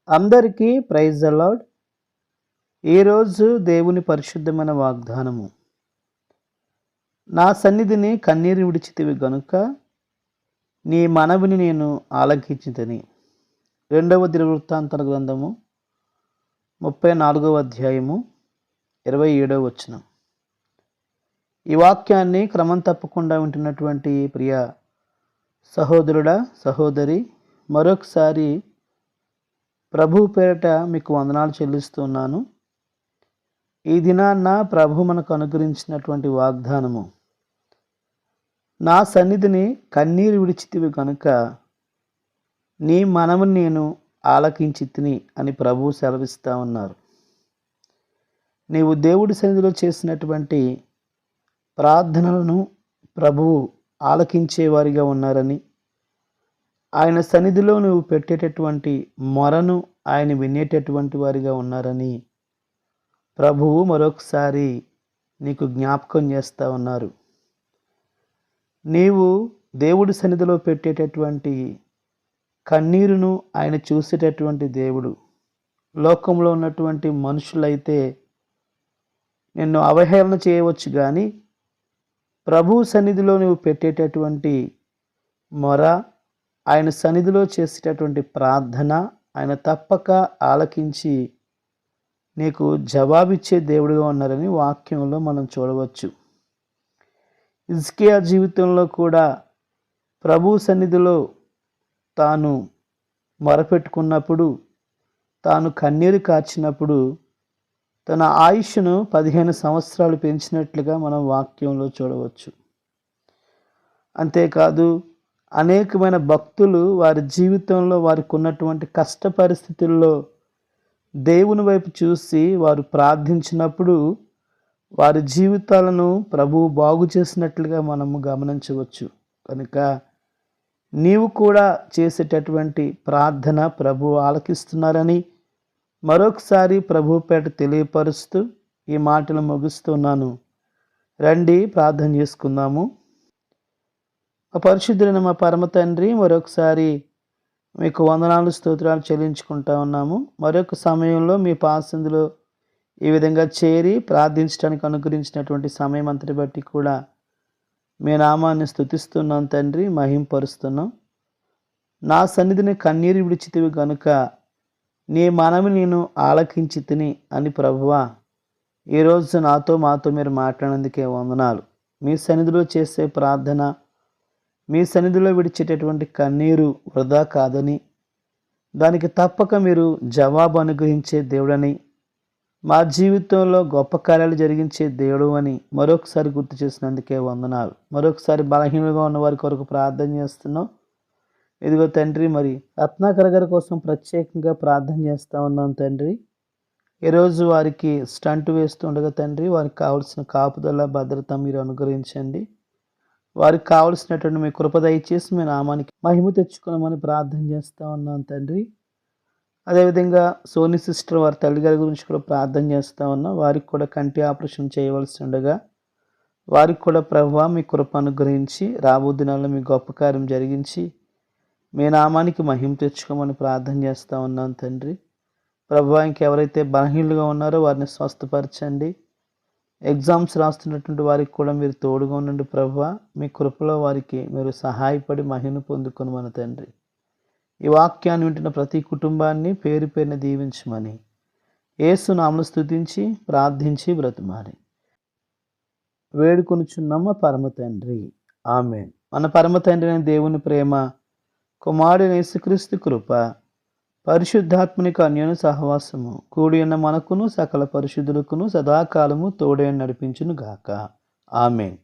అందరికీ praise the lord. ఈరోజు దేవుని పరిశుద్ధమైన వాగ్దానము. నా సన్నిధిని కన్నీరు విడిచితివి గనుక నీ మనవిని నేను ఆలకించితిని. 2వ దినవృత్తాంతాల గ్రంథము 34వ అధ్యాయము 27వ వచనం. ఈ వాక్యాన్ని క్రమం తప్పకుండా వింటున్నటువంటి ప్రియ సహోదరుడా, సహోదరి, మరొకసారి ప్రభు పేరిట మీకు వందనాలు చెల్లిస్తున్నాను. ఈ దినాన్న ప్రభు మనకు అనుగ్రహించినటువంటి వాగ్దానము, నా సన్నిధిని కన్నీరు విడిచితివి కనుక నీ మనవుని నేను ఆలకించితిని అని ప్రభు సెలవిస్తూ ఉన్నారు. నీవు దేవుడి సన్నిధిలో చేసినటువంటి ప్రార్థనలను ప్రభువు ఆలకించేవారిగా ఉన్నారని, ఆయన సన్నిధిలో నువ్వు పెట్టేటటువంటి మొరను ఆయన వినేటటువంటి వారిగా ఉన్నారని ప్రభువు మరొకసారి నీకు జ్ఞాపకం చేస్తూ ఉన్నారు. నీవు దేవుడి సన్నిధిలో పెట్టేటటువంటి కన్నీరును ఆయన చూసేటటువంటి దేవుడు. లోకంలో ఉన్నటువంటి మనుషులైతే నిన్ను అవహేళన చేయవచ్చు, కానీ ప్రభు సన్నిధిలో నువ్వు పెట్టేటటువంటి మొర, ఆయన సన్నిధిలో చేసేటటువంటి ప్రార్థన ఆయన తప్పక ఆలకించి నీకు జవాబిచ్చే దేవుడిగా ఉన్నారని వాక్యంలో మనం చూడవచ్చు. హిజ్కియా జీవితంలో కూడా ప్రభు సన్నిధిలో తాను మొరపెట్టుకున్నప్పుడు, తాను కన్నీరు కార్చినప్పుడు తన ఆయుష్ను 15 సంవత్సరాలు పెంచినట్లుగా మనం వాక్యంలో చూడవచ్చు. అంతేకాదు, అనేకమైన భక్తులు వారి జీవితంలో వారికి ఉన్నటువంటి కష్ట పరిస్థితుల్లో దేవుని వైపు చూసి వారు ప్రార్థించినప్పుడు వారి జీవితాలను ప్రభువు బాగు చేసినట్లుగా మనము గమనించవచ్చు. కనుక నీవు కూడా చేసేటటువంటి ప్రార్థన ప్రభువు ఆలకిస్తున్నారని మరొకసారి ప్రభు పేట తెలియపరుస్తూ ఈ మాటలు ముగిస్తున్నాను. రండి ప్రార్థన చేసుకుందాము. పరిశుద్ధులైన మా పరమ తండ్రి, మరొకసారి మీకు వందనాలు, స్తోత్రాలు చెల్లించుకుంటా ఉన్నాము. మరొక సమయంలో మీ పాసందులో ఈ విధంగా చేరి ప్రార్థించడానికి అనుగ్రహించినటువంటి సమయం అంతటి బట్టి కూడా మీ నామాన్ని స్తుతిస్తున్నాం తండ్రి, మహింపరుస్తున్నాం. నా సన్నిధిని కన్నీరు విడిచితివి గనుక నీ మనవి నేను ఆలకించితిని అని ప్రభువా, ఈరోజు మాతో మీరు మాట్లాడినందుకే వందనాలు. మీ సన్నిధిలో చేసే ప్రార్థన, మీ సన్నిధిలో విడిచేటటువంటి కన్నీరు వృధా కాదని, దానికి తప్పక మీరు జవాబు అనుగ్రహించే దేవుడని, మా జీవితంలో గొప్ప కార్యాలు జరిగించే దేవుడు అని మరొకసారి గుర్తు చేసినందుకే వందనాలు. మరొకసారి బలహీనంగా ఉన్న వారి కొరకు ప్రార్థన చేస్తున్నాం. ఇదిగో తండ్రి, మరి రత్నాకర్ గారి కోసం ప్రత్యేకంగా ప్రార్థన చేస్తూ ఉన్నాం తండ్రి. ఈరోజు వారికి స్టంట్ వేస్తుండగా తండ్రి, వారికి కావలసిన కాపుదల, భద్రత మీరు అనుగ్రహించండి. వారికి కావలసినటువంటి మీ కృప దయచేసి మీ నామానికి మహిమ తెచ్చుకోమని ప్రార్థన చేస్తూ ఉన్నాం తండ్రి. అదేవిధంగా సోని సిస్టర్ వారి తల్లిగారి గురించి కూడా ప్రార్థన చేస్తూ ఉన్నాం. వారికి కూడా కంటి ఆపరేషన్ చేయవలసి ఉండగా వారికి కూడా ప్రభువా మీ కృప అనుగ్రహించి రాబో దినాల్లో మీ గొప్ప కార్యం జరిగించి మీ నామానికి మహిమ తెచ్చుకోమని ప్రార్థన చేస్తూ ఉన్నాం తండ్రి. ప్రభువా, ఇంకెవరైతే బలహీనులుగా ఉన్నారో వారిని స్వస్థపరచండి. ఎగ్జామ్స్ రాస్తున్నటువంటి వారికి కూడా మీరు తోడుగా ఉండండి ప్రభువా. మీ కృపలో వారికి మీరు సహాయపడి మహిమ పొందుకొని మన తండ్రి. ఈ వాక్యాన్ని వింటున్న ప్రతి కుటుంబాన్ని పేరు పేరున దీవించమని యేసు నామమున స్తుతించి ప్రార్థించి బ్రతిమాలి వేడుకొనుచున్నాము పరమ తండ్రి, ఆమేన్. మన పరమ తండ్రి అయిన దేవుని ప్రేమ, కుమారుడైన యేసుక్రీస్తు కృప, పరిశుద్ధాత్మనిక అన్యోన్య సహవాసము కూడి ఉన్న మనకును సకల పరిశుద్ధులకును సదాకాలము తోడే నడిపించును గాక. ఆమేన్.